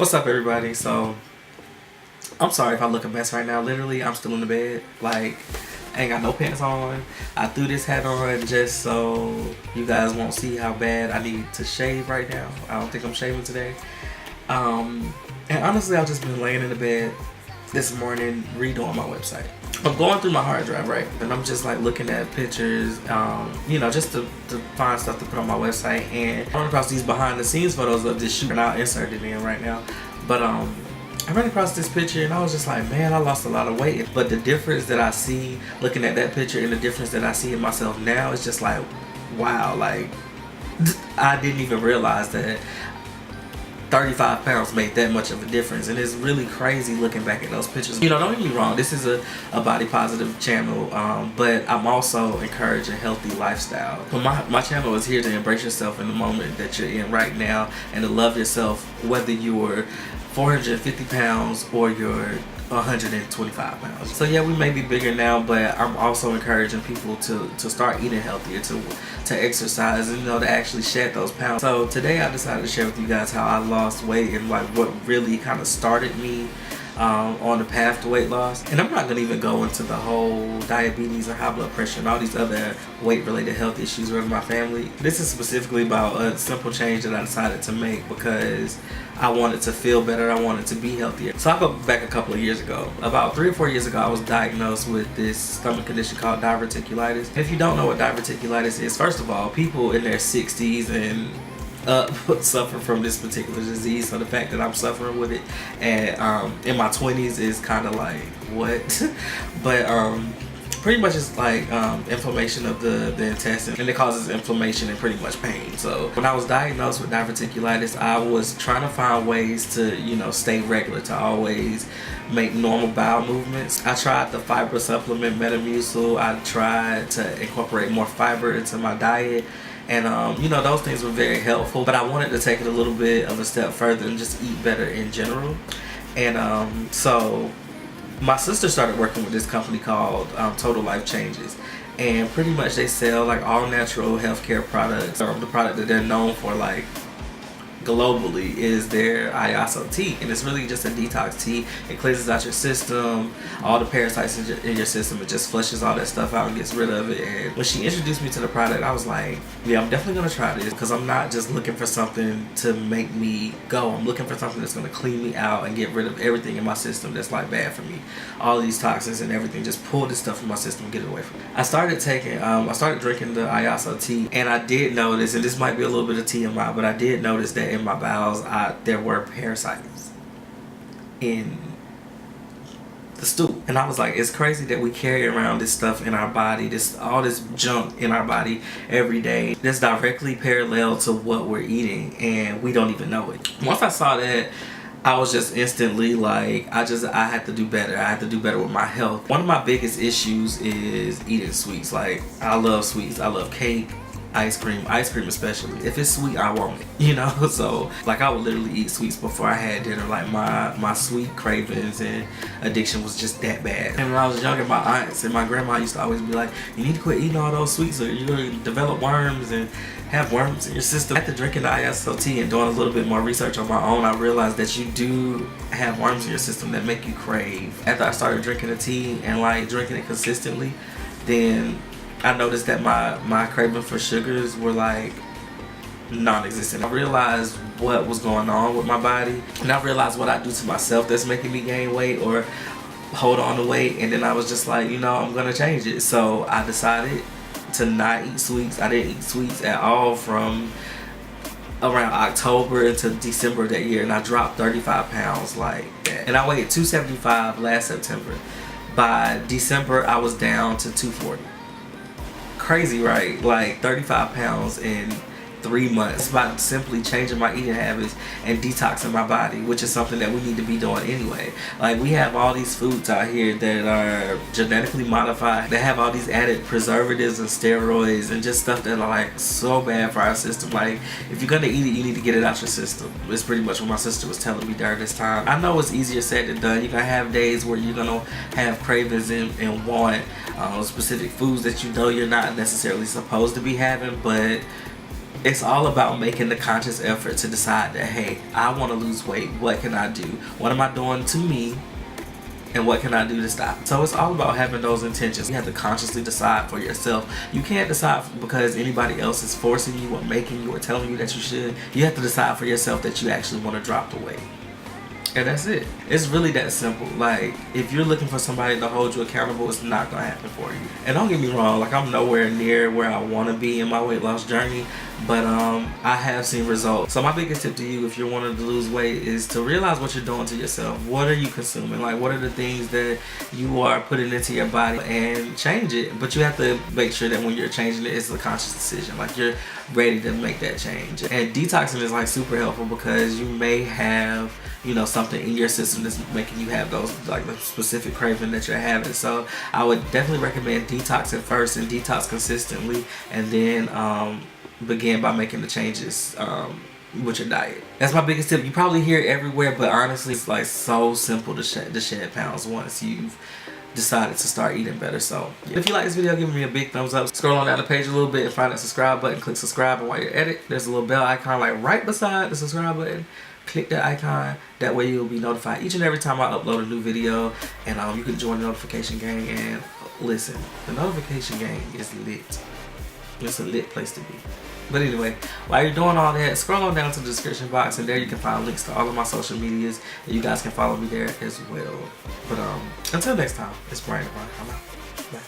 What's up, everybody? So, I'm sorry if I look a mess right now. Literally, I'm still in the bed. Like, I ain't got no pants on. I threw this hat on just so you guys won't see how bad I need to shave right now. I don't think I'm shaving today. And honestly, I've just been laying in the bed this morning redoing my website. I'm going through my hard drive, right? And I'm just like looking at pictures, just to find stuff to put on my website. And I run across these behind the scenes photos of this shoot, and I'll insert it in right now. But I ran across this picture and I was just like, man, I lost a lot of weight. But the difference that I see looking at that picture and the difference that I see in myself now is just like, wow, like I didn't even realize that 35 pounds made that much of a difference. And it's really crazy looking back at those pictures. You know, don't get me wrong, this is a body positive channel, but I'm also encouraging healthy lifestyle. But my channel is here to embrace yourself in the moment that you're in right now and to love yourself, whether you're 450 pounds or you're 125 pounds. So yeah, we may be bigger now, but I'm also encouraging people to start eating healthier, to exercise, and to actually shed those pounds. So today I decided to share with you guys how I lost weight and like what really kind of started me on the path to weight loss. And I'm not gonna even go into the whole diabetes and high blood pressure and all these other weight related health issues with my family. This is specifically about a simple change that I decided to make because I wanted to feel better, I wanted to be healthier. So I'll go back a couple of years ago. About 3 or 4 years ago, I was diagnosed with this stomach condition called diverticulitis. If you don't know what diverticulitis is, first of all, people in their 60s and suffer from this particular disease. So the fact that I'm suffering with it and in my 20s is kind of like, what? But pretty much it's like inflammation of the intestine, and it causes inflammation and pretty much pain. So when I was diagnosed with diverticulitis, I was trying to find ways to stay regular, to always make normal bowel movements. I tried the fiber supplement Metamucil. I tried to incorporate more fiber into my diet. And those things were very helpful, but I wanted to take it a little bit of a step further and just eat better in general. And so my sister started working with this company called Total Life Changes, and pretty much they sell like all natural healthcare products. The product that they're known for like globally is their Iaso tea, and it's really just a detox tea. It cleanses out your system, all the parasites in your system. It just flushes all that stuff out and gets rid of it. And when she introduced me to the product, I was like, yeah, I'm definitely gonna try this, because I'm not just looking for something to make me go. I'm looking for something that's gonna clean me out and get rid of everything in my system that's like bad for me. All these toxins and everything, just pull this stuff from my system and get it away from me. I started drinking the Iaso tea, and I did notice, and this might be a little bit of TMI, but I did notice that in my bowels there were parasites in the stool. And I was like, it's crazy that we carry around this stuff in our body, all this junk in our body every day that's directly parallel to what we're eating, and we don't even know it. Once I saw that, I was just instantly like, I had to do better. I had to do better with my health. One of my biggest issues is eating sweets. Like, I love sweets. I love cake, ice cream especially. If it's sweet, I want it, so like I would literally eat sweets before I had dinner. Like my sweet cravings and addiction was just that bad. And when I was younger, my aunts and my grandma used to always be like, you need to quit eating all those sweets or you're going to develop worms and have worms in your system. After drinking the Iaso tea and doing a little bit more research on my own, I realized that you do have worms in your system that make you crave. After I started drinking the tea and like drinking it consistently, then I noticed that my craving for sugars were like non-existent. I realized what was going on with my body, and I realized what I do to myself that's making me gain weight or hold on to weight, and then I was just like, I'm gonna change it. So I decided to not eat sweets. I didn't eat sweets at all from around October until December that year, and I dropped 35 pounds like that. And I weighed 275 last September. By December, I was down to 240. Crazy, right? Like 35 pounds in 3 months. It's about simply changing my eating habits and detoxing my body, which is something that we need to be doing anyway. Like, we have all these foods out here that are genetically modified, that have all these added preservatives and steroids and just stuff that are like so bad for our system. Like, if you're gonna eat it, you need to get it out your system. It's pretty much what my sister was telling me during this time. I know it's easier said than done. You're gonna have days where you're gonna have cravings and want specific foods that you're not necessarily supposed to be having, but It's all about making the conscious effort to decide that, hey, I want to lose weight. What can I do? What am I doing to me? And what can I do to stop? So it's all about having those intentions. You have to consciously decide for yourself. You can't decide because anybody else is forcing you or making you or telling you that you should. You have to decide for yourself that you actually want to drop the weight. And that's it. It's really that simple. Like, if you're looking for somebody to hold you accountable, it's not going to happen for you. And don't get me wrong, like, I'm nowhere near where I want to be in my weight loss journey, but I have seen results. So my biggest tip to you, if you're wanting to lose weight, is to realize what you're doing to yourself. What are you consuming? Like, what are the things that you are putting into your body, and change it. But you have to make sure that when you're changing it, it's a conscious decision. Like, you're ready to make that change. And detoxing is like super helpful because you may have, you know, something in your system that's making you have those, like, the specific craving that you're having. So I would definitely recommend detoxing first and detox consistently, and then begin by making the changes with your diet. That's my biggest tip. You probably hear it everywhere, but honestly, it's like so simple to shed pounds once you've decided to start eating better. So if you like this video, give me a big thumbs up. Scroll on down the page a little bit and find that subscribe button. Click subscribe, and while you're at it, there's a little bell icon like right beside the subscribe button. Click that icon. That way you'll be notified each and every time I upload a new video, and you can join the notification gang. And listen, the notification gang is lit. It's a lit place to be. But anyway, while you're doing all that, scroll on down to the description box, and there you can find links to all of my social medias, and you guys can follow me there as well. But until next time, it's Bryant. I'm out. Bye.